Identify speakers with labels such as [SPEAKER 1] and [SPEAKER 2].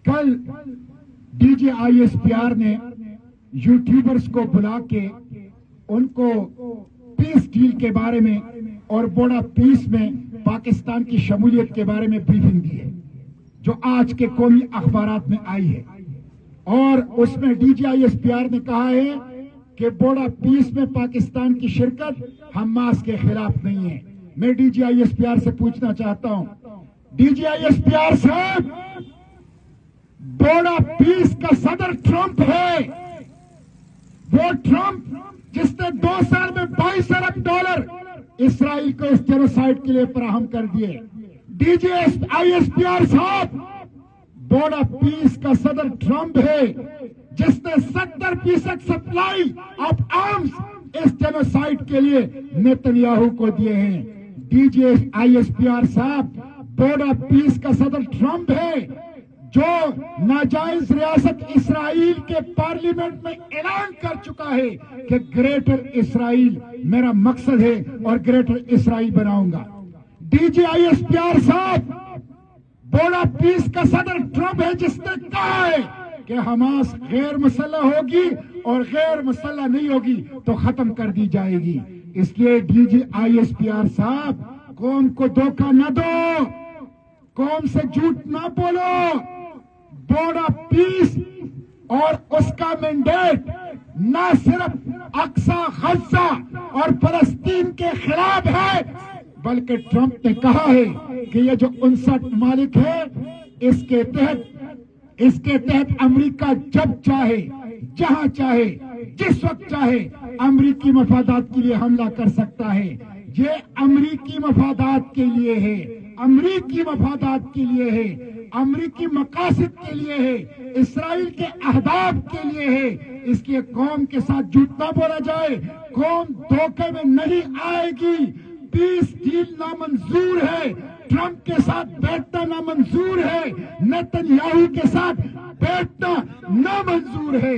[SPEAKER 1] کل D G I S P R نے یوٹیوبرز کو بلا کے ان کو پیس ڈیل کے بارے میں اور بوڈا پیس میں پاکستان کی شمولیت کے بارے میں بریفنگ دی ہے جو آج کے قومی اخبارات میں آئی ہے، اور اس میں D G I S P R نے کہا ہے کہ بوڈا پیس میں پاکستان کی شرکت حماس کے خلاف نہیں ہے۔ میں D G I S P R سے پوچھنا چاہتا ہوں، D G I S P R صاحب، بوڈا پیس کا صدر ٹرمپ ہے، وہ ٹرمپ جس نے 2 سال میں $22 ارب اسرائیل کو اس جینوسائیڈ کے لیے فراہم کر دیے۔ D G I S P R صاحب، بوڈا پیس کا صدر ٹرمپ ہے جس نے 70% سپلائی آف آرمز اس جینوسائیڈ کے لیے نیتنیاہو کو دیے ہیں۔ D G I S P R صاحب، بوڈا پیس کا صدر ٹرمپ ہے جو ناجائز ریاست اسرائیل کے پارلیمنٹ میں اعلان کر چکا ہے کہ گریٹر اسرائیل میرا مقصد ہے اور گریٹر اسرائیل بناؤں گا۔ D G I S P R صاحب، بوڈا پیس کا صدر ٹرمپ ہے جس نے کہا ہے کہ حماس غیر مسلح ہوگی اور غیر مسلح نہیں ہوگی تو ختم کر دی جائے گی۔ اس لیے D G I S P R صاحب، قوم کو دھوکہ نہ دو، قوم سے جھوٹ نہ بولو۔ بوڈا پیس اور اس کا مینڈیٹ نہ صرف اقصی غزہ اور فلسطین کے خلاف ہے، بلکہ ٹرمپ نے کہا ہے کہ یہ جو 59 ممالک ہے اس کے تحت امریکہ جب چاہے، جہاں چاہے، جس وقت چاہے امریکی مفادات کے لیے حملہ کر سکتا ہے۔ یہ امریکی مفادات کے لیے ہے، امریکی مفادات کے لیے ہے، امریکی مقاصد کے لیے ہے، اسرائیل کے اہداف کے لیے ہے۔ اس لیے قوم کے ساتھ جھوٹ نہ بولا جائے، قوم دھوکے میں نہیں آئے گی۔ پیس ڈیل نامنظور ہے، ٹرمپ کے ساتھ بیٹھنا نامنظور ہے، نیتنیاہو کے ساتھ بیٹھنا نامنظور ہے۔